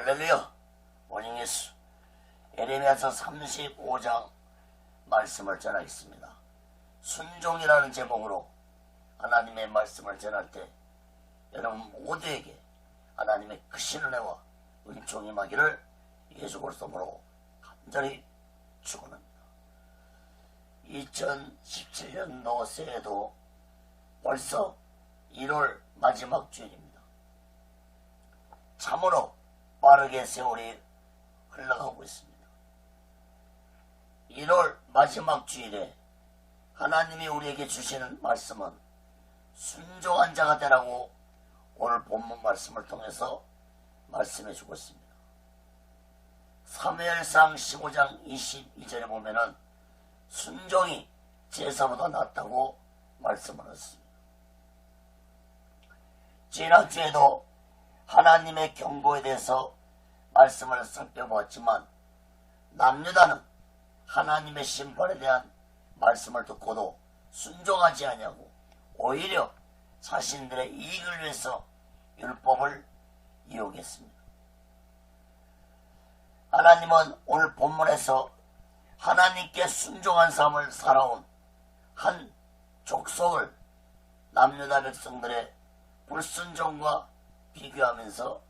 할렐루야. 원인 예수. 에레미야서 35장 말씀을 전하겠습니다. 순종이라는 제목으로 하나님의 말씀을 전할 때 여러분 모두에게 하나님의 크신 은혜와 은총이 임하기를 예수 그리스도로 간절히 축원합니다. 2017년도 새해도 벌써 1월 마지막 주일입니다. 참으로 빠르게 세월이 흘러가고 있습니다. 1월 마지막 주일에 하나님이 우리에게 주시는 말씀은 순종한 자가 되라고 오늘 본문 말씀을 통해서 말씀해 주고 있습니다. 사무엘상 15장 22절에 보면은 순종이 제사보다 낫다고 말씀을 했습니다. 지난주에도 하나님의 경고에 대해서 말씀을 살펴보았지만 남유다는 하나님의 심판에 대한 말씀을 듣고도 순종하지 아니하고 오히려 자신들의 이익을 위해서 율법을 이용했습니다. 하나님은 오늘 본문에서 하나님께 순종한 삶을 살아온 한 족속을 남유다 백성들의 불순종과 비교하면서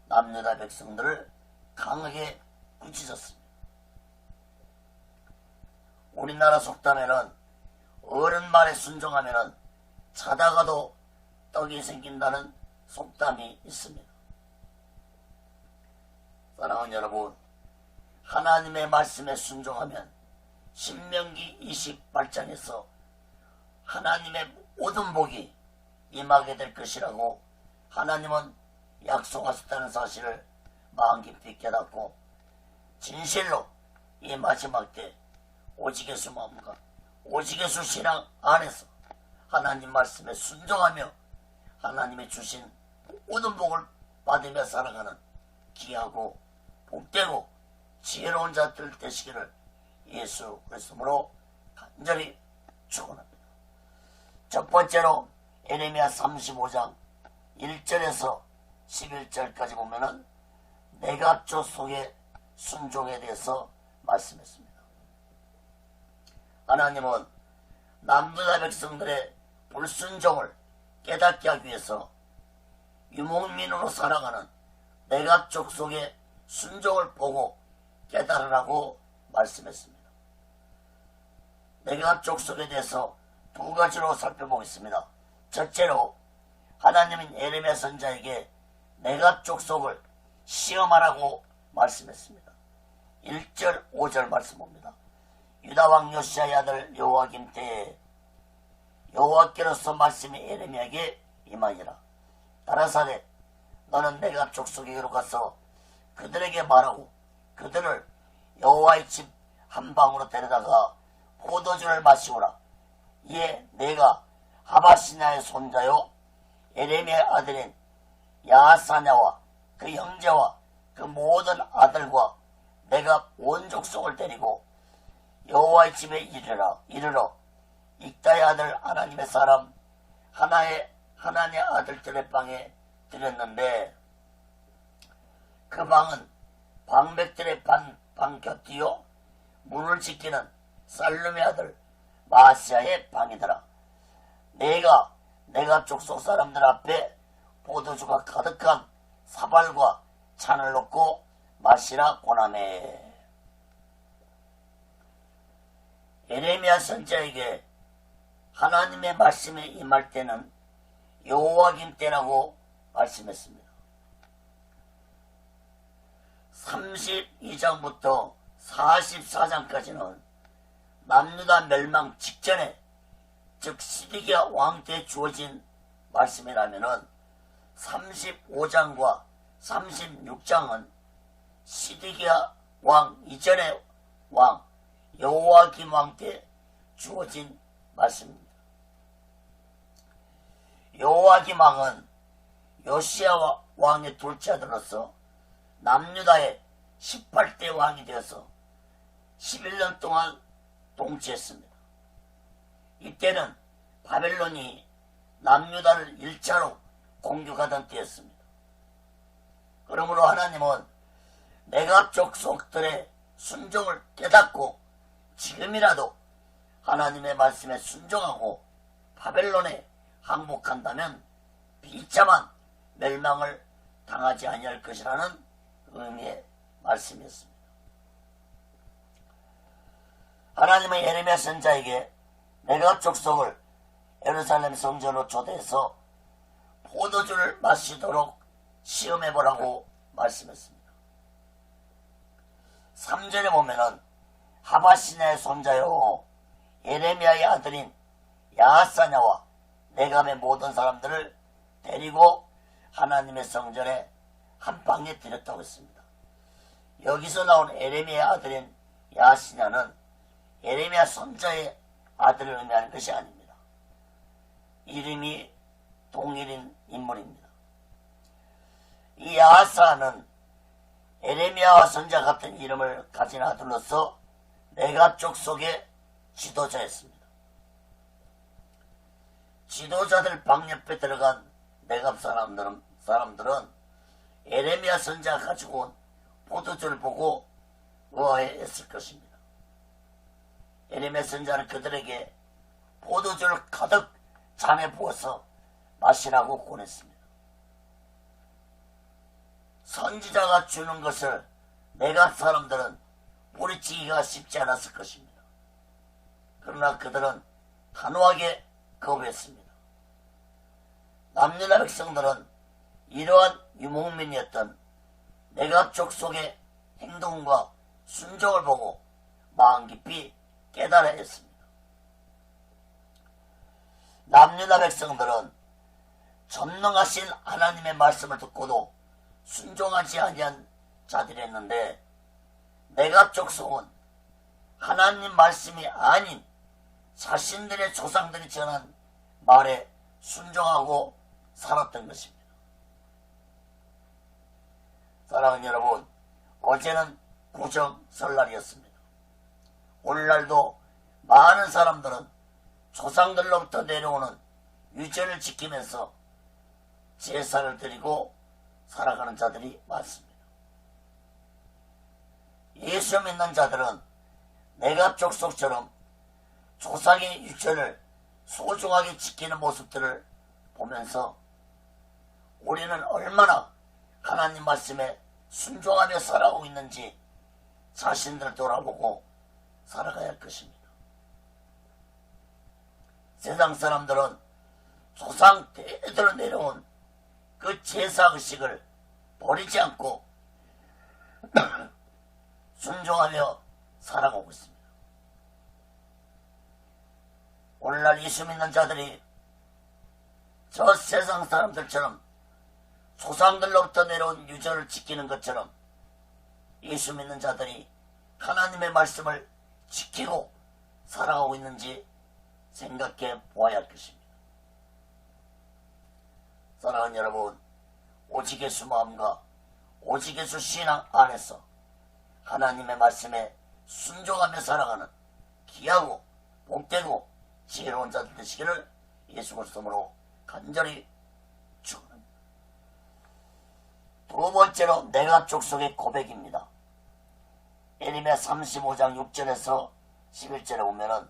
남유다 백성들을 강하게 꾸짖었습니다. 우리나라 속담에는 어른 말에 순종하면 자다가도 떡이 생긴다는 속담이 있습니다. 사랑하는 여러분, 하나님의 말씀에 순종하면 신명기 28장에서 하나님의 모든 복이 임하게 될 것이라고 하나님은 약속하셨다는 사실을 마음 깊이 깨닫고 진실로 이 마지막 때 오직 예수 마음과 오직 예수 신앙 안에서 하나님 말씀에 순종하며 하나님이 주신 모든 복을 받으며 살아가는 귀하고 복되고 지혜로운 자들 되시기를 예수 그리스도로 간절히 축원합니다. 첫 번째로 에레미야 35장 1절에서 11절까지 보면은 내가 족속의 순종에 대해서 말씀했습니다. 하나님은 남유다 백성들의 불순종을 깨닫게 하기 위해서 유목민으로 살아가는 내가 족속의 순종을 보고 깨달으라고 말씀했습니다. 내가 족속에 대해서 두 가지로 살펴보겠습니다. 첫째로 하나님은 에레미야 선지자에게 내가 족속을 시험하라고 말씀했습니다. 1절 5절 말씀 봅니다. 유다왕 요시야의 아들 여호와김 때에 여호와께로서 말씀이 에레미야에게 임하니라. 가라사대 너는 내가 족속에게로 가서 그들에게 말하고 그들을 여호와의 집 한 방으로 데려다가 포도주를 마시오라. 이에 내가 하바시냐의 손자요 에레미야의 아들인 야사냐와 그 형제와 그 모든 아들과 내가 온 족속을 데리고 여호와의 집에 이르러 익다의 아들 하나님의 사람 하나님의 아들들의 방에 들였는데 그 방은 방백들의 방 곁이요 문을 지키는 살룸의 아들 마아시아의 방이더라. 내가 족속 사람들 앞에 포도주가 가득한 사발과 잔을 놓고 마시라 고나매. 에레미야 선지자에게 하나님의 말씀에 임할 때는 여호와김 때라고 말씀했습니다. 32장부터 44장까지는 남유다 멸망 직전에 즉 시드기야 왕 때 주어진 말씀이라면은 35장과 36장은 시드기야 왕 이전의 왕 여호와김 왕 때 주어진 말씀입니다. 여호와김 왕은 요시야 왕의 둘째 아들로서 남유다의 18대 왕이 되어서 11년 동안 통치했습니다. 이때는 바벨론이 남유다를 1차로 공격하던 때였습니다. 그러므로 하나님은 내가 족속들의 순종을 깨닫고 지금이라도 하나님의 말씀에 순종하고 바벨론에 항복한다면 비참한 멸망을 당하지 아니할 것이라는 의미의 말씀이었습니다. 하나님은 예레미야 선지자에게 내가 족속을 예루살렘 성전으로 초대해서 포도주를 마시도록 시험해보라고 말씀했습니다. 3절에 보면은 하바시냐의 손자요 예레미야의 아들인 야하사냐와 네감의 모든 사람들을 데리고 하나님의 성전에 한방에 들였다고 했습니다. 여기서 나온 예레미야의 아들인 야하시냐는 예레미야 손자의 아들을 의미하는 것이 아닙니다. 이름이 동일인 인물입니다. 이 야하사는 예레미야와 손자 같은 이름을 가진 아들로서 네갑 족속의 지도자였습니다. 지도자들 방 옆에 들어간 네갑 사람들은 예레미야 선자가 가지고 온 포도주를 보고 의아해했을 것입니다. 예레미야 선자는 그들에게 포도주를 가득 잔에 부어서 마시라고 권했습니다. 선지자가 주는 것을 네갑 사람들은 뿌리치기가 쉽지 않았을 것입니다. 그러나 그들은 단호하게 거부했습니다. 남유다 백성들은 이러한 유목민이었던 네갑 족속의 행동과 순종을 보고 마음 깊이 깨달아야 했습니다. 남유다 백성들은 전능하신 하나님의 말씀을 듣고도 순종하지 아니한 자들이었는데 네갑 족속은 하나님 말씀이 아닌 자신들의 조상들이 전한 말에 순종하고 살았던 것입니다. 사랑하는 여러분, 어제는 구정 설날이었습니다. 오늘날도 많은 사람들은 조상들로부터 내려오는 유전을 지키면서 제사를 드리고 살아가는 자들이 많습니다. 예수 믿는 자들은 네갑 족속처럼 조상의 유전을 소중하게 지키는 모습들을 보면서 우리는 얼마나 하나님 말씀에 순종하며 살아가고 있는지 자신들을 돌아보고 살아가야 할 것입니다. 세상 사람들은 조상 대대로 내려온 그 제사의식을 버리지 않고 순종하며 살아가고 있습니다. 오늘날 예수 믿는 자들이 저 세상 사람들처럼 조상들로부터 내려온 유전을 지키는 것처럼 예수 믿는 자들이 하나님의 말씀을 지키고 살아가고 있는지 생각해 보아야 할 것입니다. 사랑하는 여러분, 오직 예수 마음과 오직 예수 신앙 안에서 하나님의 말씀에 순종하며 살아가는 귀하고 복되고 지혜로운 자들 되시기를 예수 그리스도로 간절히 축원합니다. 두 번째로 네갑 족속의 고백입니다. 예레미야 35장 6절에서 11절에 보면은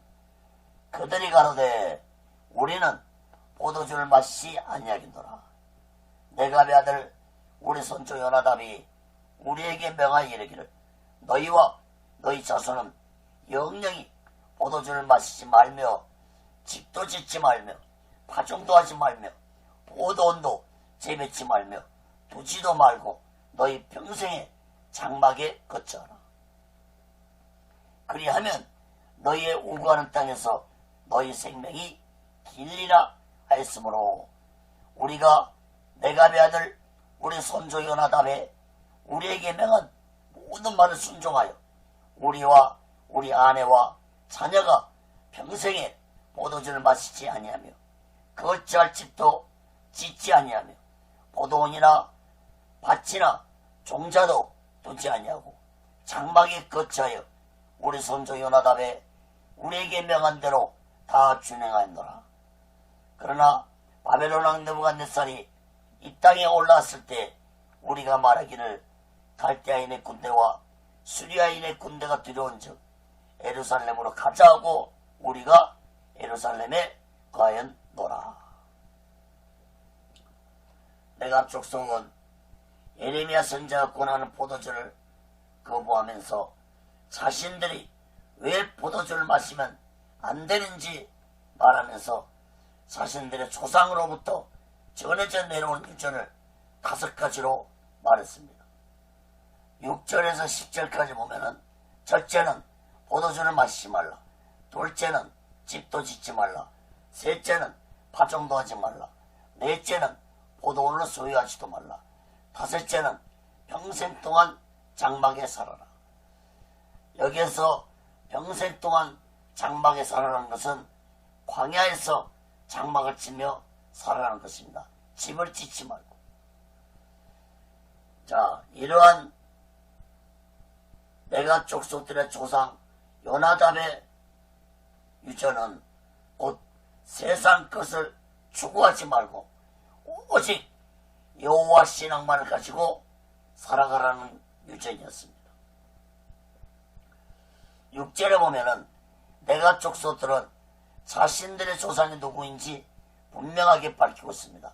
그들이 가로되 우리는 포도주를 마시지 아니하겠노라. 네갑의 아들 우리 손주 요나답이 우리에게 명하여 이르기를 너희와 너희 자손은 영영이 포도주를 마시지 말며 집도 짓지 말며 파종도 하지 말며 포도원도 재배치 말며 두지도 말고 너희 평생에 장막에 거처하라. 그리하면 너희의 우구하는 땅에서 너희 생명이 길리라 하였으므로 우리가 네갑의 아들 우리 손주 요나답의 우리에게 명한 모든 말을 순종하여 우리와 우리 아내와 자녀가 평생에 포도주를 마시지 아니하며 거처할 집도 짓지 아니하며 포도원이나 밭이나 종자도 두지 아니하고 장막에 거처하여 우리 손주 요나답의 우리에게 명한 대로 다 준행하였노라. 그러나 바벨론 왕 느부갓네살이 이 땅에 올라왔을 때 우리가 말하기를 갈대아인의 군대와 수리아인의 군대가 들여온즉 예루살렘으로 가자하고 우리가 예루살렘에 거하였노라. 내가 족속은 예레미야 선지자가 권하는 포도주를 거부하면서 자신들이 왜 포도주를 마시면 안 되는지 말하면서 자신들의 조상으로부터 전해져 내려온 유전을 5가지로 말했습니다. 6절에서 10절까지 보면은 첫째는 포도주를 마시지 말라. 둘째는 집도 짓지 말라. 셋째는 파종도 하지 말라. 넷째는 포도원을 소유하지도 말라. 다섯째는 평생 동안 장막에 살아라. 여기에서 평생 동안 장막에 살아라는 것은 광야에서 장막을 치며 살아라는 것입니다. 집을 짓지 말고. 자, 이러한 내가 족속들의 조상 요나답의 유전은 곧 세상 것을 추구하지 말고 오직 여호와 신앙만을 가지고 살아가라는 유전이었습니다. 6절에 보면은 내가 족속들은 자신들의 조상이 누구인지 분명하게 밝히고 있습니다.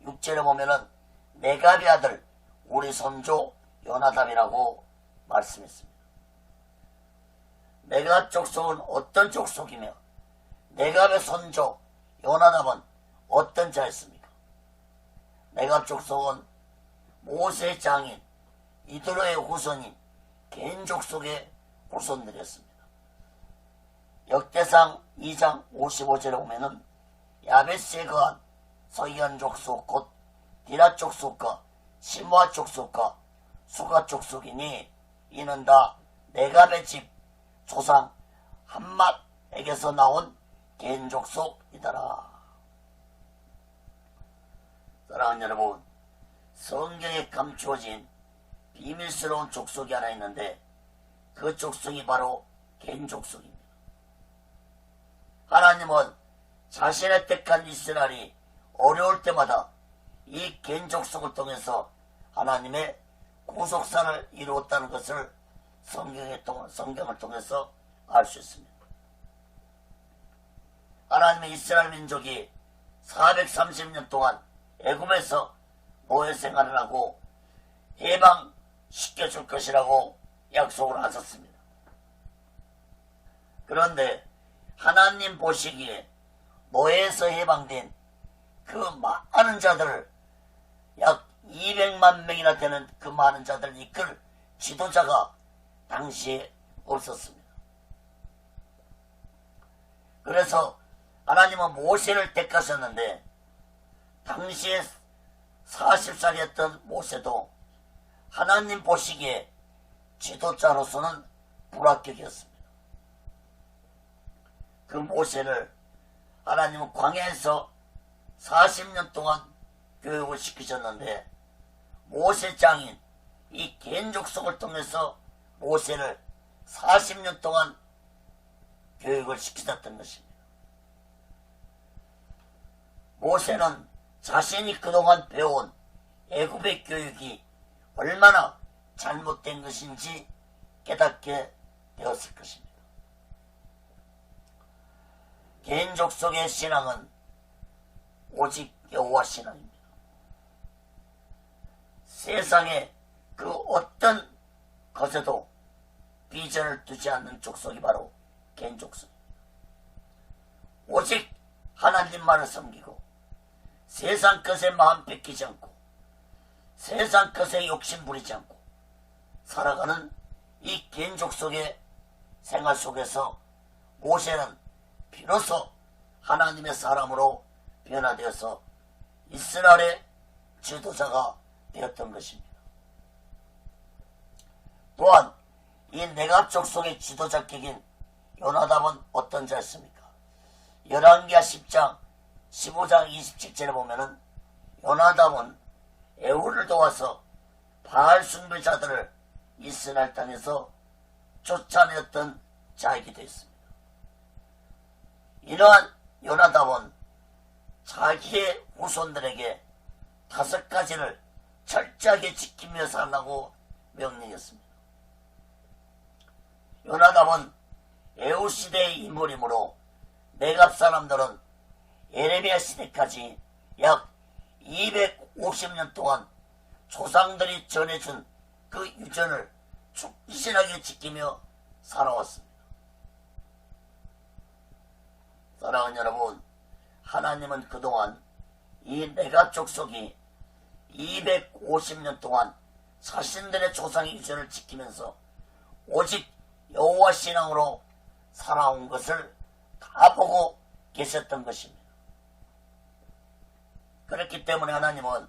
6절에 보면은 네갑의 아들 우리 손조 요나답이라고 말씀했습니다. 네갑 족속은 어떤 족속이며 네갑의 손조 요나답은 어떤 자였습니까? 네갑 족속은 모세의 장인 이드로의 후손인 겐 족속의 후손들이었습니다. 역대상 2장 55절에 보면은 야베스에 거한 서기관 족속 곧 디라 족속과 시므아 족속과 수가 족속이니 이는 다 네갑의 집 조상 한맛에게서 나온 겐 족속이더라. 사랑하는 여러분, 성경에 감추어진 비밀스러운 족속이 하나 있는데 그 족속이 바로 겐 족속입니다. 하나님은 자신의 택한 이스라엘이 어려울 때마다 이 겐 족속을 통해서 하나님의 구속사를 이루었다는 것을 성경을 통해서 알 수 있습니다. 하나님의 이스라엘 민족이 430년 동안 애굽에서 노예 생활을 하고 해방시켜줄 것이라고 약속을 하셨습니다. 그런데 하나님 보시기에 노예에서 해방된 그 많은 자들을 약 200만 명이나 되는 그 많은 자들을 이끌 지도자가 당시에 없었습니다. 그래서 하나님은 모세를 택하셨는데 당시에 40살이었던 모세도 하나님 보시기에 지도자로서는 불합격이었습니다. 그 모세를 하나님은 광야에서 40년 동안 교육을 시키셨는데 모세 장인 이 겐 족속을 통해서 모세를 40년 동안 교육을 시키셨던 것입니다. 모세는 자신이 그동안 배운 애굽의 교육이 얼마나 잘못된 것인지 깨닫게 되었을 것입니다. 겐 족속의 신앙은 오직 여호와 신앙입니다. 세상에 그 어떤 것에도 비전을 두지 않는 족속이 바로 겐 족속입니다. 오직 하나님만을 섬기고 세상 것에 마음 뺏기지 않고 세상 것에 욕심 부리지 않고 살아가는 이 겐 족속의 생활 속에서 모세는 비로소 하나님의 사람으로 변화되어서 이스라엘의 지도자가 되었던 것입니다. 또한 이 네갑 족속의 지도자격인 요나답은 어떤 자였습니까? 열왕기하 10장 15장 27절에 보면은 요나답은 에후를 도와서 바알 숭배자들을 이스라엘 땅에서 쫓아내었던 자이기도 했습니다. 이러한 요나답은 자기의 후손들에게 5가지를 철저하게 지키며 살라고 명령이었습니다. 요나답은 에후 시대의 인물이므로 내갑 사람들은 예레미야 시대까지 약 250년 동안 조상들이 전해준 그 유전을 충실하게 지키며 살아왔습니다. 사랑하는 여러분, 하나님은 그동안 이 내가 족속이 250년 동안 자신들의 조상의 유전을 지키면서 오직 여호와 신앙으로 살아온 것을 다 보고 계셨던 것입니다. 그렇기 때문에 하나님은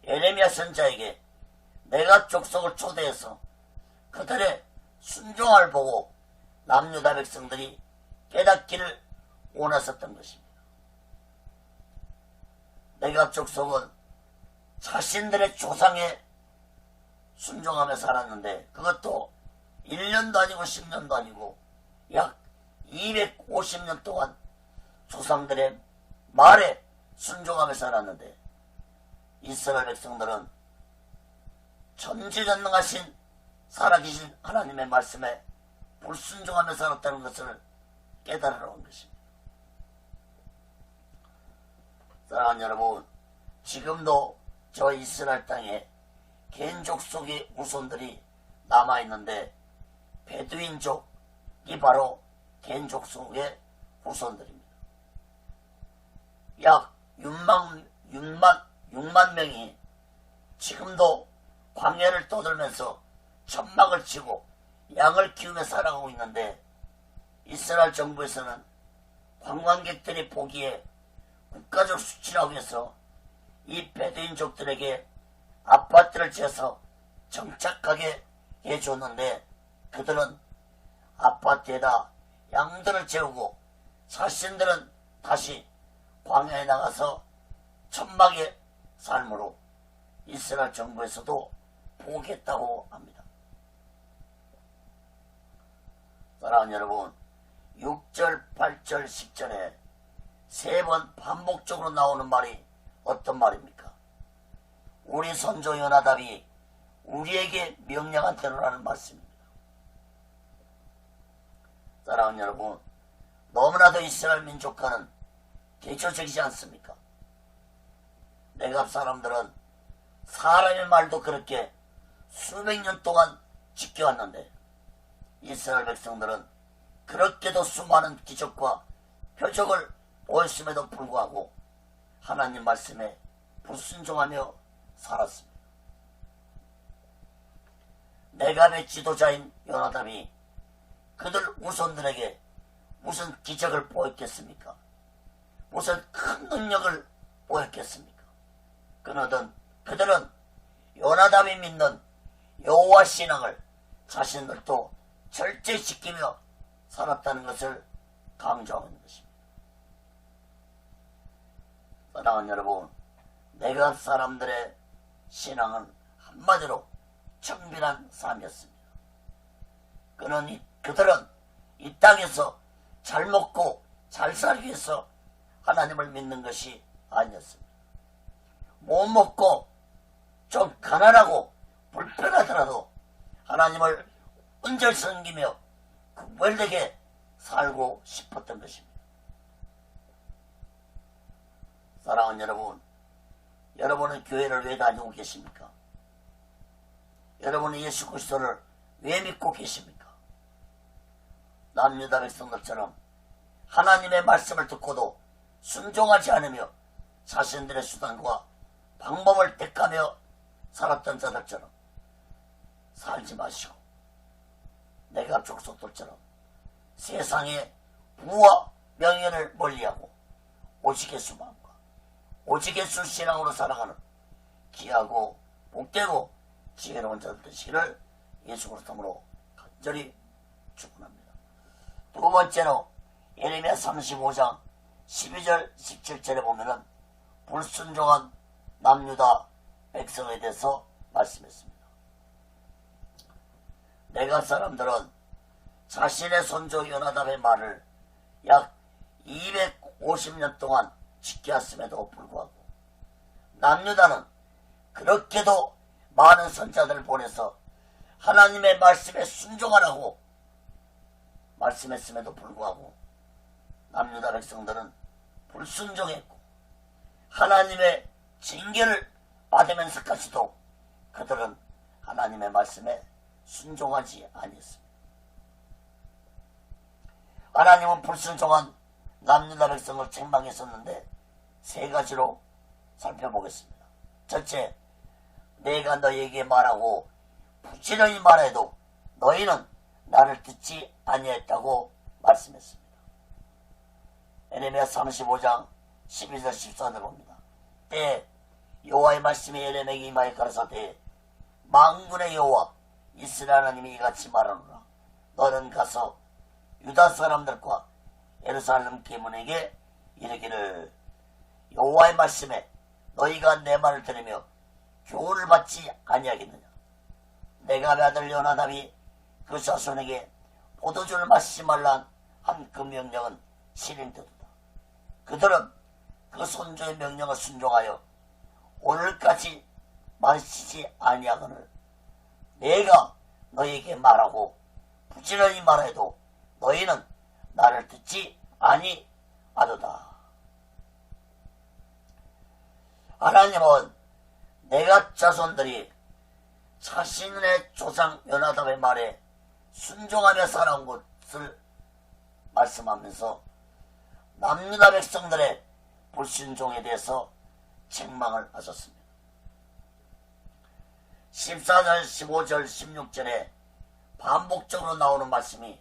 예레미야 선자에게 내가 족속을 초대해서 그들의 순종을 보고 남유다 백성들이 깨닫기를 원하셨던 것입니다. 내가 족속은 자신들의 조상에 순종하며 살았는데 그것도 1년도 아니고 10년도 아니고 약 250년 동안 조상들의 말에 순종하며 살았는데 이스라엘 백성들은 전지전능하신 살아계신 하나님의 말씀에 불순종하며 살았다는 것을 깨달으러 온 것입니다. 사랑하는 여러분, 지금도 저 이스라엘 땅에 겐족 속의 후손들이 남아있는데 베두인족이 바로 겐족 속의 후손들입니다. 약 6만 명이 지금도 광야를 떠돌면서 천막을 치고 양을 키우며 살아가고 있는데 이스라엘 정부에서는 관광객들이 보기에 국가적 수치라고 해서 이 베두인족들에게 아파트를 지어서 정착하게 해줬는데 그들은 아파트에다 양들을 재우고 자신들은 다시 광야에 나가서 천막의 삶으로 이스라엘 정부에서도 포기했다고 합니다. 사랑하는 여러분, 6절, 8절, 10절에 세 번 반복적으로 나오는 말이 어떤 말입니까? 우리 선조 요나답이 우리에게 명령한 대로라는 말씀입니다. 사랑하는 여러분, 너무나도 이스라엘 민족과는 대조적이지 않습니까? 내갑 사람들은 사람의 말도 그렇게 수백 년 동안 지켜왔는데 이스라엘 백성들은 그렇게도 수많은 기적과 표적을 보였음에도 불구하고 하나님 말씀에 불순종하며 살았습니다. 내갑의 지도자인 요나답이 그들 후손들에게 무슨 기적을 보였겠습니까? 무슨 큰 능력을 보였겠습니까? 그들은 요나답이 믿는 여호와 신앙을 자신들도 절제시키며 살았다는 것을 강조하는 것입니다. 사랑하는 여러분, 내갑 사람들의 신앙은 한마디로 청빈한 삶이었습니다. 그들은 이 땅에서 잘 먹고 잘 살기 위해서 하나님을 믿는 것이 아니었습니다. 못 먹고 좀 가난하고 불편하더라도 하나님을 온전히 섬기며 구별되게 살고 싶었던 것입니다. 사랑하는 여러분, 여러분은 교회를 왜 다니고 계십니까? 여러분은 예수 그리스도를 왜 믿고 계십니까? 남유다 백성들처럼 하나님의 말씀을 듣고도 순종하지 않으며 자신들의 수단과 방법을 택하며 살았던 자들처럼 살지 마시고 내가 족속들처럼 세상의 부와 명예를 멀리하고 오직 예수 마음과 오직 예수 신앙으로 살아가는 귀하고 복되고 지혜로운 자들 되시기를 예수 그리스도로 간절히 축원합니다. 두 번째로 예레미야 35장 12절 17절에 보면은 불순종한 남유다 백성에 대해서 말씀했습니다. 내갑 사람들은 자신의 손조 요나답의 말을 약 250년 동안 지켜왔음에도 불구하고 남유다는 그렇게도 많은 선자들을 보내서 하나님의 말씀에 순종하라고 말씀했음에도 불구하고 남유다 백성들은 불순종했고 하나님의 징계를 받으면서까지도 그들은 하나님의 말씀에 순종하지 아니했습니다. 하나님은 불순종한 남유다 백성을 책망했었는데 세 가지로 살펴보겠습니다. 첫째, 내가 너희에게 말하고 부지런히 말해도 너희는 나를 듣지 아니했다고 말씀했습니다. 에레미야 35장 12절 14절 봅니다. 때 여호와의 말씀이 에레미야에게 임하여 가라사대 만군의 여호와 이스라엘 하나님이 이같이 말하노라. 너는 가서 유다 사람들과 예루살렘 계문에게 이르기를 여호와의 말씀에 너희가 내 말을 들으며 교훈을 받지 아니하겠느냐. 내가 내 아들 요나답이 그 자손에게 포도주를 마시지 말란 한 그 명령은 실행되도다. 그들은 그 손주의 명령을 순종하여 오늘까지 마시지 아니하거늘 내가 너희에게 말하고 부지런히 말해도 너희는 나를 듣지 아니하도다. 하나님은 내가 자손들이 자신의 조상 요나답의 말에 순종하며 살아온 것을 말씀하면서 남유다 백성들의 불순종에 대해서 책망을 하셨습니다. 14절, 15절, 16절에 반복적으로 나오는 말씀이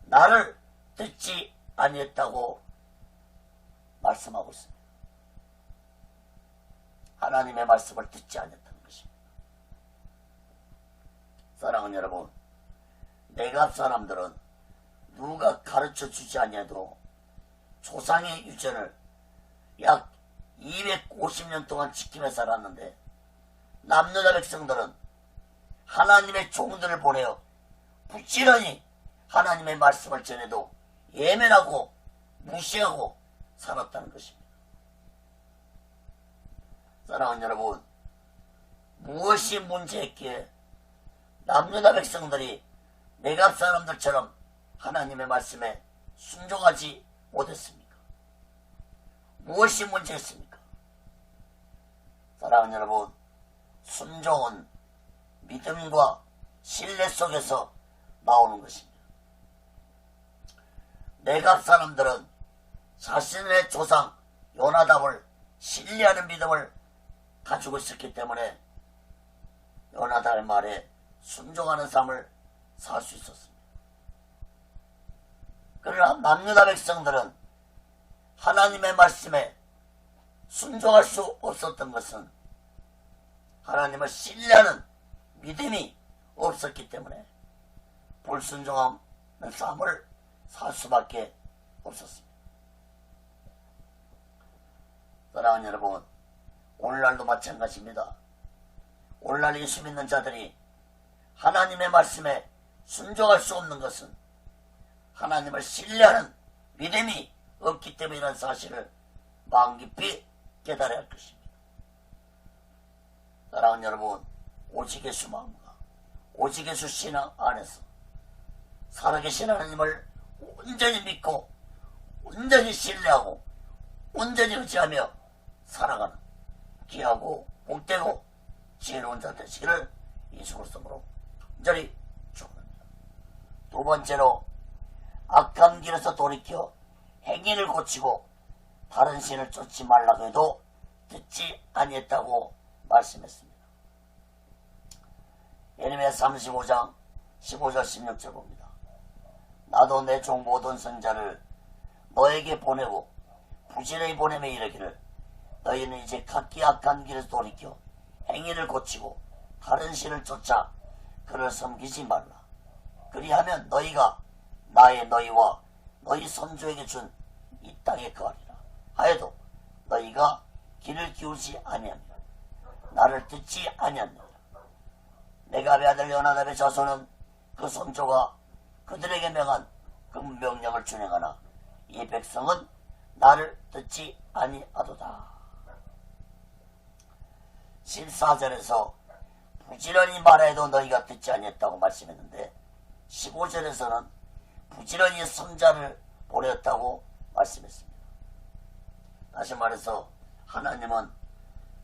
나를 듣지 아니했다고 말씀하고 있습니다. 하나님의 말씀을 듣지 않았다는 것입니다. 사랑하는 여러분, 내갑 사람들은 누가 가르쳐주지 아니해도 조상의 유전을 약 250년 동안 지키며 살았는데 남유다 백성들은 하나님의 종들을 보내어 부지런히 하나님의 말씀을 전해도 예면하고 무시하고 살았다는 것입니다. 사랑하는 여러분, 무엇이 문제였기에 남유다 백성들이 내갑 사람들처럼 하나님의 말씀에 순종하지 못했습니까? 무엇이 문제였습니까? 사랑하는 여러분, 순종은 믿음과 신뢰 속에서 나오는 것입니다. 내갑 사람들은 자신의 조상 요나답을 신뢰하는 믿음을 가지고 있었기 때문에 요나답의 말에 순종하는 삶을 살 수 있었습니다. 그러나 남유다 백성들은 하나님의 말씀에 순종할 수 없었던 것은 하나님을 신뢰하는 믿음이 없었기 때문에 불순종하는 삶을 살 수밖에 없었습니다. 사랑하는 여러분, 오늘날도 마찬가지입니다. 오늘날 예수 믿는 자들이 하나님의 말씀에 순종할 수 없는 것은 하나님을 신뢰하는 믿음이 없기 때문이라는 사실을 마음 깊이 깨달아야 할 것입니다. 사랑하는 여러분, 오직 예수 마음과 오직 예수 신앙 안에서 살아계신 하나님을 온전히 믿고 온전히 신뢰하고 온전히 의지하며 살아가는 귀하고 복되고 지혜로운 자 되시기를 예수 그리스도로 간절히 축원합니다. 두 번째로 악한 길에서 돌이켜 행위를 고치고 다른 신을 쫓지 말라고 해도 듣지 아니했다고 말씀했습니다. 예레미야 35장 15절 16절 봅니다. 나도 내 종 모든 선자를 너에게 보내고 부지런히 보내며 이르기를 너희는 이제 각기 악한 길에서 돌이켜 행위를 고치고 다른 신을 쫓아 그를 섬기지 말라. 그리하면 너희가 나의 너희와 너희 선조에게 준 이 땅에 거하리라 하여도 너희가 귀를 기울지 아니하니라. 나를 듣지 아니하니라. 내갑의 아들 요나답의 자손은 그 선조가 그들에게 명한 그 명령을 준행하나 이 백성은 나를 듣지 아니하도다. 14절에서 부지런히 말해도 너희가 듣지 아니했다고 말씀했는데 15절에서는 부지런히 선자를 보냈다고 말씀했습니다. 다시 말해서 하나님은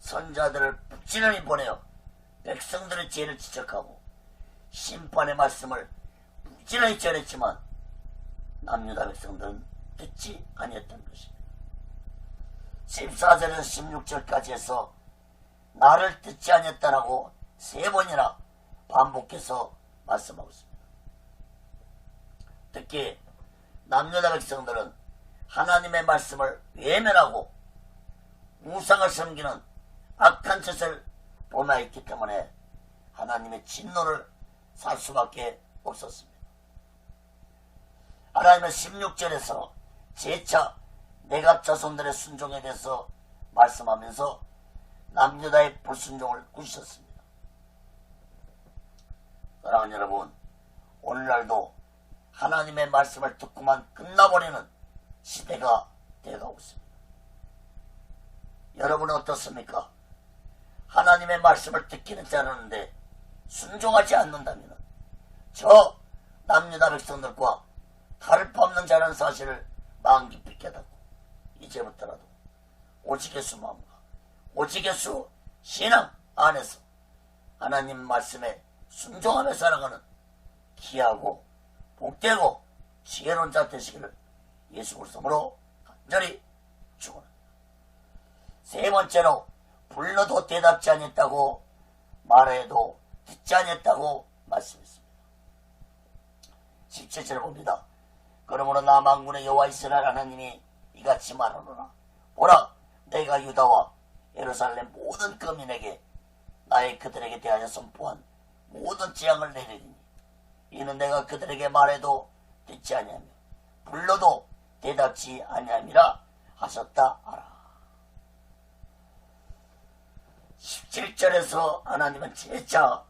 선자들을 부지런히 보내어 백성들의 죄를 지적하고 심판의 말씀을 부지런히 전했지만 남유다 백성들은 듣지 아니했던 것입니다. 14절에서 16절까지 해서 나를 듣지 아니했다라고 3번이나 반복해서 말씀하고 있습니다. 특히 남유다 백성들은 하나님의 말씀을 외면하고 우상을 섬기는 악한 짓을 범하였기 때문에 하나님의 진노를 살 수밖에 없었습니다. 하나님은 16절에서 재차 내가 자손들의 순종에 대해서 말씀하면서 남유다의 불순종을 꾸짖었습니다. 사랑하는 여러분, 오늘날도 하나님의 말씀을 듣고만 끝나버리는 시대가 되어가고 있습니다. 여러분은 어떻습니까? 하나님의 말씀을 듣기는 잘하는데 순종하지 않는다면 저 남유다 백성들과 다를 바 없는 자라는 사실을 마음 깊이 깨닫고 이제부터라도 오직 예수 마음과 오직 예수 신앙 안에서 하나님 말씀에 순종하며 살아가는 귀하고 복되고 지혜로운 자 되시기를 예수 그리스도로 간절히 축원합니다. 3번째로 불러도 대답지 아니했다고 말해도 듣지 아니했다고 말씀했습니다. 17절 봅니다. 그러므로 나 만군의 여호와 이스라엘 하나님이 이같이 말하노라. 보라, 내가 유다와 예루살렘 모든 거민에게 나의 그들에게 대하여 선포한 모든 재앙을 내리리니 이는 내가 그들에게 말해도 듣지 아니하며 불러도 대답지 아니함이라 하셨다 하라. 17절에서 하나님은 재차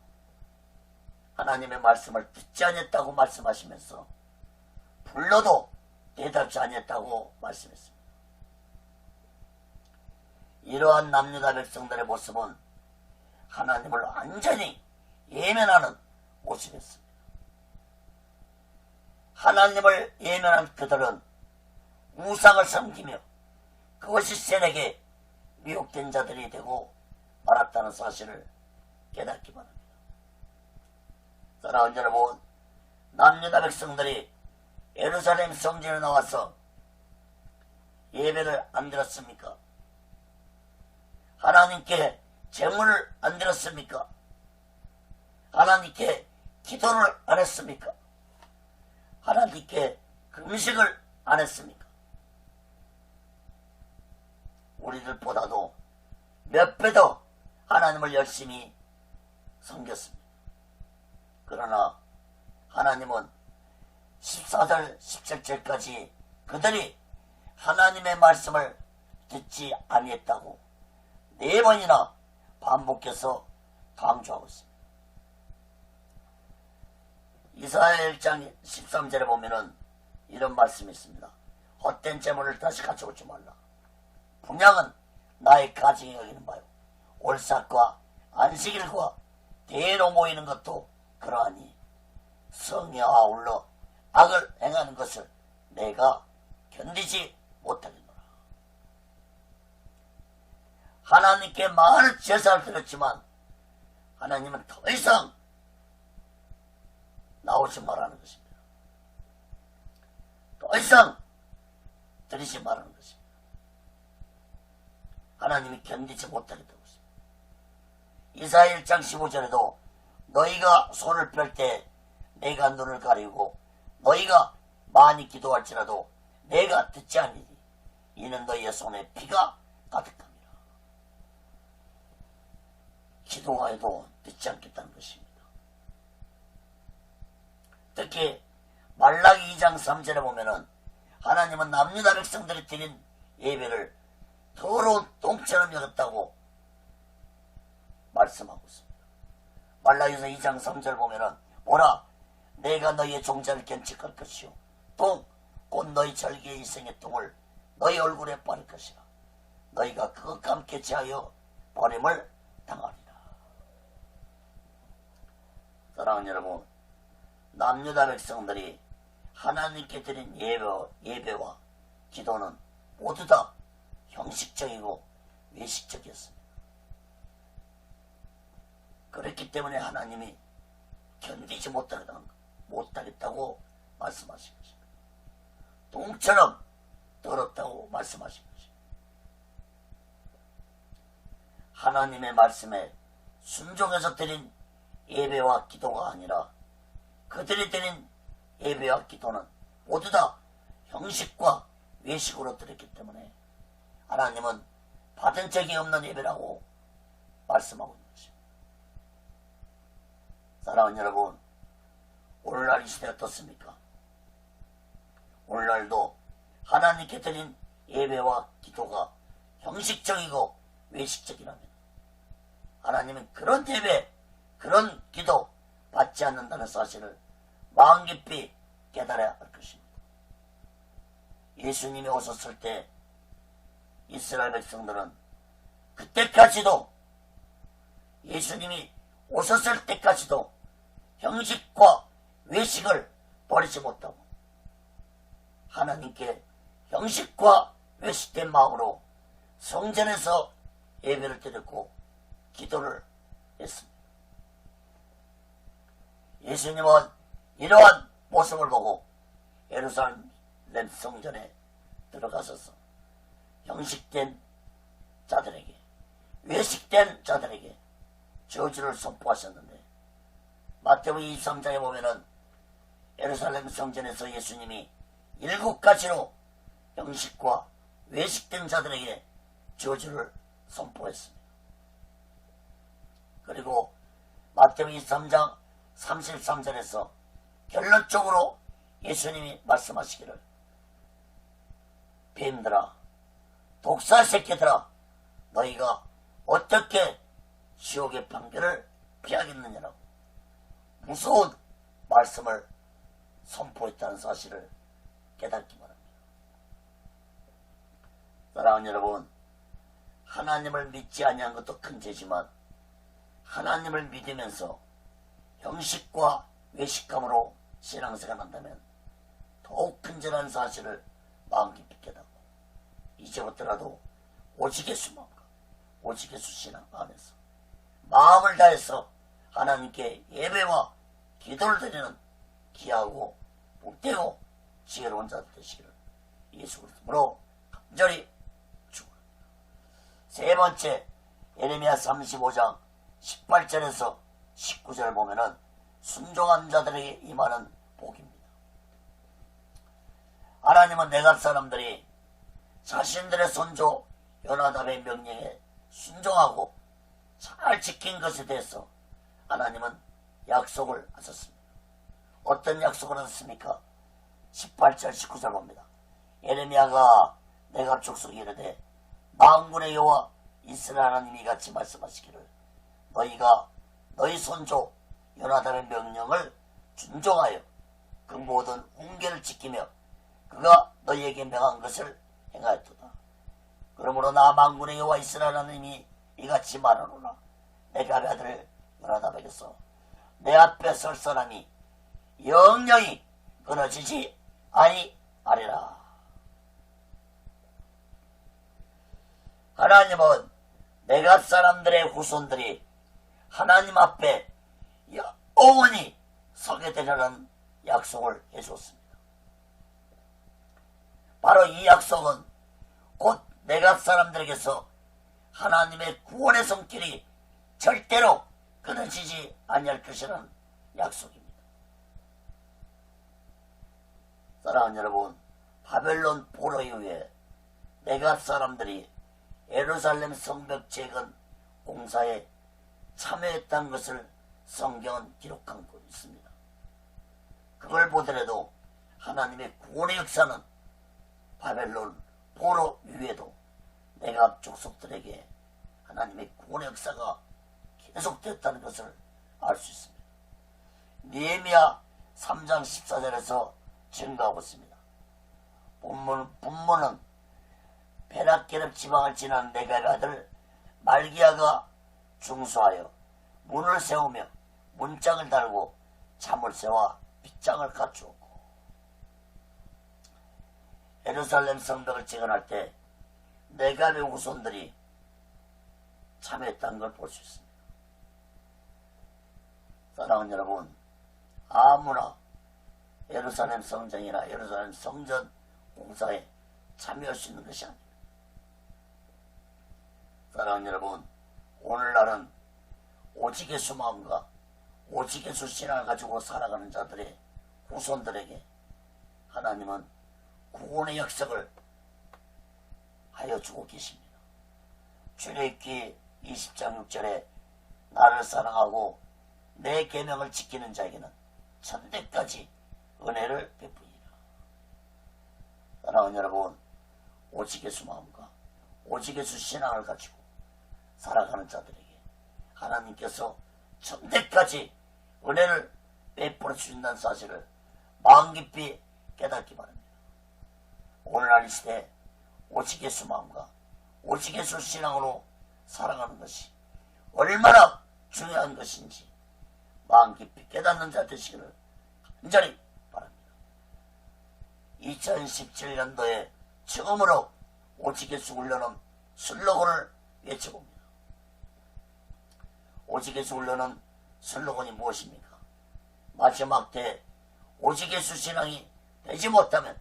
하나님의 말씀을 듣지 아니했다고 말씀하시면서 불러도 대답지 아니했다고 말씀했습니다. 이러한 남유다 백성들의 모습은 하나님을 완전히 예면하는 모습이었습니다. 하나님을 예면한 그들은 우상을 섬기며 그것이 세력에 미혹된 자들이 되고 말았다는 사실을 깨닫기 바랍니다. 사랑하는 여러분, 남유다 백성들이 예루살렘 성전에 나와서 예배를 안 드렸습니까? 하나님께 제물을 안 드렸습니까? 하나님께 기도를 안 했습니까? 하나님께 금식을 안 했습니까? 우리들보다도 몇 배 더 하나님을 열심히 섬겼습니다. 그러나 하나님은 14절 17절까지 그들이 하나님의 말씀을 듣지 아니했다고 4번이나 반복해서 강조하고 있습니다. 이사야 1장 13절에 보면은 이런 말씀이 있습니다. 헛된 재물을 다시 가져오지 말라. 분향은 나의 가증이 여기는 바요. 올삭과 안식일과 대회로 모이는 것도 그러하니 성에 아울러 악을 행하는 것을 내가 견디지 못하겠노라. 하나님께 많은 제사를 드렸지만 하나님은 더 이상 나오지 말라는 것입니다. 더 이상 드리지 말라는 것입니다. 하나님이 견디지 못하겠다고 했습니다. 이사야 1장 15절에도 너희가 손을 펼 때 내가 눈을 가리고 너희가 많이 기도할지라도 내가 듣지 않으니 이는 너희의 손에 피가 가득합니다. 기도하여도 듣지 않겠다는 것입니다. 특히 말라기 2장 3절에 보면은 하나님은 남유다 백성들이 드린 예배를 더러운 똥처럼 여겼다고 말씀하고 있습니다. 말라기서 2장 3절 보면은 보라, 내가 너희의 종자를 견책할 것이요 똥, 곧 너희 절기의 이생의 똥을 너희 얼굴에 빠를 것이라. 너희가 그것과 함께 제하여 버림을 당하리라. 사랑하는 여러분, 남유다 백성들이 하나님께 드린 예배와 기도는 모두 다 형식적이고 외식적이었습니다. 그렇기 때문에 하나님이 견디지 못하겠다고 말씀하신 것입니다. 똥처럼 더럽다고 말씀하신 것입니다. 하나님의 말씀에 순종해서 드린 예배와 기도가 아니라 그들이 드린 예배와 기도는 모두 다 형식과 외식으로 드렸기 때문에 하나님은 받은 적이 없는 예배라고 말씀하고 있는 것입니다. 사랑하는 여러분, 오늘날 이 시대 어떻습니까? 오늘날도 하나님께 드린 예배와 기도가 형식적이고 외식적이라면 하나님은 그런 예배, 그런 기도 받지 않는다는 사실을 마음 깊이 깨달아야 할 것입니다. 예수님이 오셨을 때 이스라엘 백성들은 그때까지도, 예수님이 오셨을 때까지도 형식과 외식을 버리지 못하고 하나님께 형식과 외식된 마음으로 성전에서 예배를 드렸고 기도를 했습니다. 예수님은 이러한 모습을 보고 예루살렘 성전에 들어가셔서 형식된 자들에게, 외식된 자들에게 저주를 선포하셨는데, 마태복음 23장에 보면은 예루살렘 성전에서 예수님이 7가지로 형식과 외식된 자들에게 저주를 선포했습니다. 그리고 마태복음 23장 33절에서 결론적으로 예수님이 말씀하시기를, 뱀들아, 독사 새끼들아, 너희가 어떻게 지옥의 판결을 피하겠느냐라고 무서운 말씀을 선포했다는 사실을 깨닫기 바랍니다. 사랑하는 여러분, 하나님을 믿지 아니한 것도 큰 죄지만 하나님을 믿으면서 형식과 외식감으로 신앙생활 한다면 더욱 큰 죄라는 사실을 마음 깊이 깨닫고 이제부터라도 오직 예수만과 오직 예수 신앙 안에서 마음을 다해서 하나님께 예배와 기도를 드리는 귀하고 복되고 지혜로운 자들 되시기를 예수 그리스도로 간절히 축원합니다. 세 번째, 예레미야 35장 18절에서 19절을 보면은 순종한 자들에게 임하는 복입니다. 하나님은 내가 사람들이 자신들의 선조 요나답의 명령에 순종하고 잘 지킨 것에 대해서 하나님은 약속을 하셨습니다. 어떤 약속을 하셨습니까? 18절 19절 봅니다. 예레미야가 내가 족속이 이르되 만군의 여호와 이스라엘 하나님이 같이 말씀하시기를, 너희가 너희 선조 요나단의 명령을 준종하여 그 모든 훈계를 지키며 그가 너희에게 명한 것을 행하였도다. 그러므로 나 만군의 여호와 이스라엘 하나님이 이같이 말하노라. 내가 내 아들 요나단에게서 내 앞에 설 사람이 영영이 끊어지지 아니하리라. 하나님은 내가 사람들의 후손들이 하나님 앞에 영원히 서게 되려는 약속을 해주었습니다. 바로 이 약속은 곧 내가 사람들에게서 하나님의 구원의 손길이 절대로 끊어지지 아니할 것이라는 약속입니다. 사랑하는 여러분, 바벨론 포로 이후에 내가 사람들이 예루살렘 성벽 재건 공사에 참여했다는 것을 성경은 기록하고 있습니다. 그걸 보더라도 하나님의 구원의 역사는 바벨론 포로 이후에도 내가 족속들에게 하나님의 구원의 역사가 계속되었다는 것을 알 수 있습니다. 느헤미야 3장 14절에서 증거하고 있습니다. 본문은 베라케렙 지방을 지나는 네갈의 아들 말기야가 중수하여 문을 세우며 문짝을 달고 자물쇠와 빗장을 갖추었고, 예루살렘 성벽을 재건할 때 네갑의 후손들이 참여했다는 걸 볼 수 있습니다. 사랑하는 여러분, 아무나 예루살렘 성전이나 예루살렘 성전 공사에 참여할 수 있는 것이 아닙니다. 사랑하는 여러분, 오늘날은 오직 예수 마음과 오직 예수 신앙을 가지고 살아가는 자들의 후손들에게 하나님은 구원의 역사를 하여 주고 계십니다. 출애굽기 20장 6절에 나를 사랑하고 내 계명을 지키는 자에게는 천대까지 은혜를 베푸니라. 사랑하는 여러분, 오직 예수 마음과 오직 예수 신앙을 가지고 살아가는 자들에게 하나님께서 천대까지 은혜를 베풀어 주신다는 사실을 마음 깊이 깨닫기 바랍니다. 오늘날 이 시대에 오직 예수 마음과 오직 예수 신앙으로 살아가는 것이 얼마나 중요한 것인지 마음 깊이 깨닫는 자 되시기를 간절히 바랍니다. 2017년도에 처음으로 오직 예수 훈련은 슬로건을 외쳐봅니다. 오직 예수 훈련은 슬로건이 무엇입니까? 마지막 때 오직 예수 신앙이 되지 못하면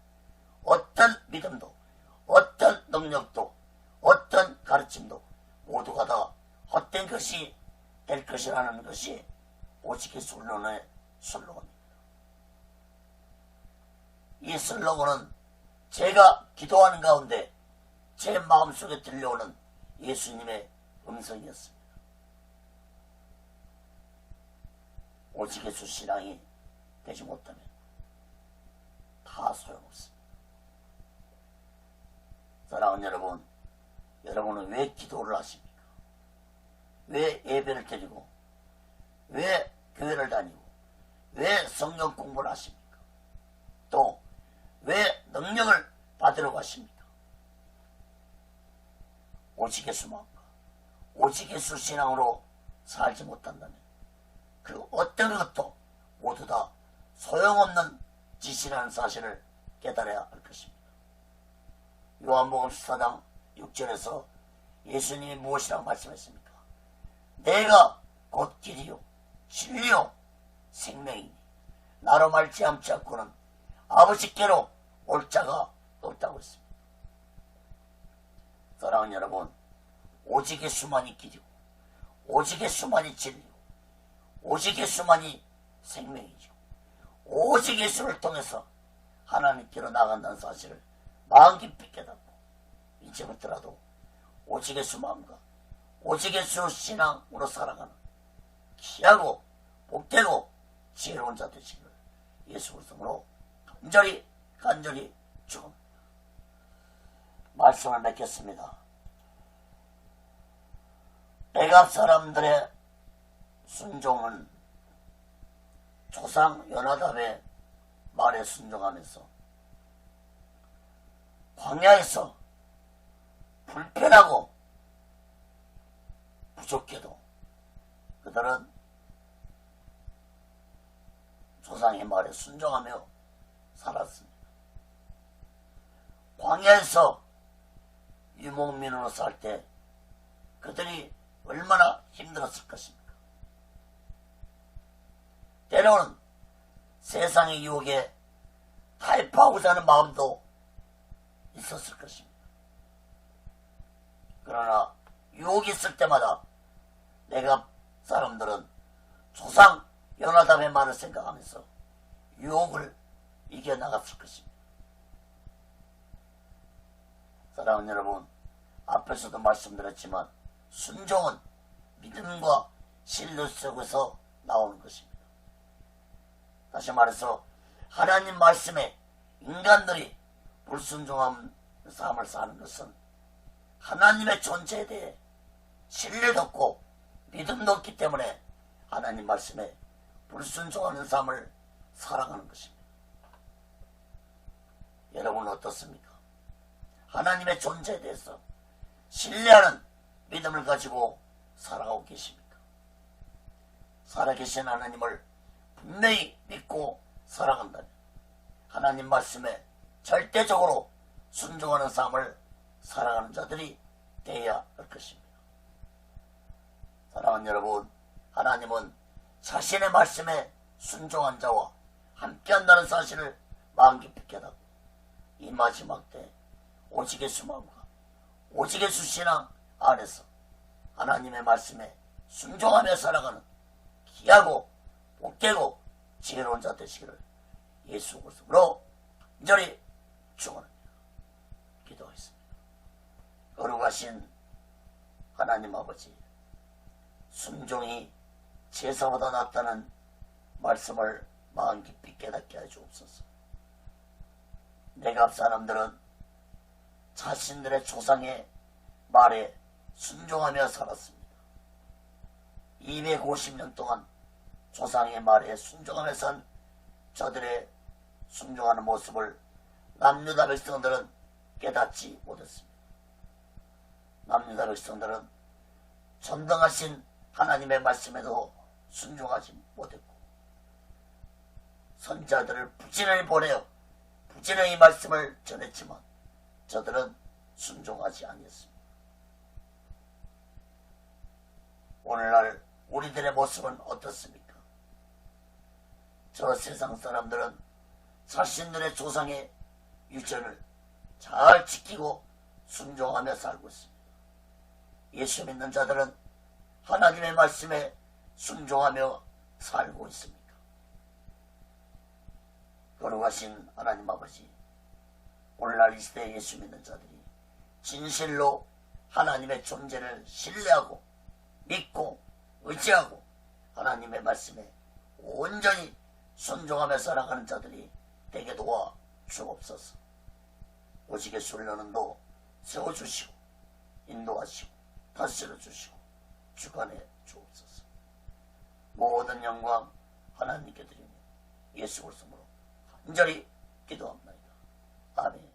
어떤 믿음도 어떤 능력도 어떤 가르침도 모두가 다 헛된 것이 될 것이라는 것이 오직 예수 훈련의 슬로건입니다. 이 슬로건은 제가 기도하는 가운데 제 마음속에 들려오는 예수님의 음성이었습니다. 오직 예수 신앙이 되지 못하면 다 소용없습니다. 사랑하는 여러분, 여러분은 왜 기도를 하십니까? 왜 예배를 드리고 왜 교회를 다니고 왜 성경 공부를 하십니까? 또 왜 능력을 받으러 가십니까? 오직 예수 마음과 오직 예수 신앙으로 살지 못한다면 그 어떤 것도 모두 다 소용없는 짓이라는 사실을 깨달아야 할 것입니다. 요한복음 14장 6절에서 예수님이 무엇이라고 말씀했습니까? 내가 곧 길이요 진리요 생명이니 나로 말미암지 않고는 아버지께로 올 자가 없다고 했습니다. 사랑하는 여러분, 오직 예수만이 길이고 오직 예수만이 진리고 오직 예수만이 생명이죠. 오직 예수를 통해서 하나님께로 나간다는 사실을 마음 깊이 깨닫고 이제부터라도 오직 예수 마음과 오직 예수 신앙으로 살아가는 귀하고 복되고 지혜로운 자 되시기를 예수 그리스도로 간절히 축원합니다. 말씀을 맺겠습니다. 애갑 사람들의 순종은 조상 요나답의 말에 순종하면서 광야에서 불편하고 부족해도 그들은 조상의 말에 순종하며 살았습니다. 광야에서 유목민으로 살 때 그들이 얼마나 힘들었을 것입니까? 때로는 세상의 유혹에 타협하고자 하는 마음도 있었을 것입니다. 그러나 유혹이 있을 때마다 내가 사람들은 조상 요나답의 말을 생각하면서 유혹을 이겨나갔을 것입니다. 사랑하는 여러분, 앞에서도 말씀드렸지만 순종은 믿음과 신뢰 속에서 나오는 것입니다. 다시 말해서 하나님 말씀에 인간들이 불순종한 삶을 사는 것은 하나님의 존재에 대해 신뢰도 없고 믿음도 없기 때문에 하나님 말씀에 불순종하는 삶을 살아가는 것입니다. 여러분은 어떻습니까? 하나님의 존재에 대해서 신뢰하는 믿음을 가지고 살아가고 계십니까? 살아계신 하나님을 분명히 믿고 살아간다면 하나님 말씀에 절대적으로 순종하는 삶을 살아가는 자들이 되어야 할 것입니다. 사랑하는 여러분, 하나님은 자신의 말씀에 순종한 자와 함께한다는 사실을 마음 깊이 깨닫고 이 마지막 때 오직 예수 마음과 오직 예수 신앙 안에서 하나님의 말씀에 순종하며 살아가는 귀하고 복되고 지혜로운 자 되시기를 예수 그리스도로 간절히 축원합니다. 기도하겠습니다. 거룩하신 하나님 아버지, 순종이 제사보다 낫다는 말씀을 마음 깊이 깨닫게 해 주옵소서. 내갑 사람들은 자신들의 조상의 말에 순종하며 살았습니다. 250년 동안 조상의 말에 순종하며 산 저들의 순종하는 모습을 남유다 백성들은 깨닫지 못했습니다. 남유다 백성들은 전등하신 하나님의 말씀에도 순종하지 못했고 선자들을 부지런히 보내어 부지런히 말씀을 전했지만 저들은 순종하지 아니했습니다. 오늘날 우리들의 모습은 어떻습니까? 저 세상 사람들은 자신들의 조상의 유전을 잘 지키고 순종하며 살고 있습니다. 예수 믿는 자들은 하나님의 말씀에 순종하며 살고 있습니다. 거룩하신 하나님 아버지, 오늘날 이 시대에 예수 믿는 자들이 진실로 하나님의 존재를 신뢰하고 믿고 의지하고 하나님의 말씀에 온전히 순종하며 살아가는 자들이 되게 도와 주옵소서. 오직의 순례는도 세워주시고 인도하시고 다스려 주시고 주관해 주옵소서. 모든 영광 하나님께 드리며 예수 그리스도로 간절히 기도합니다. 아멘.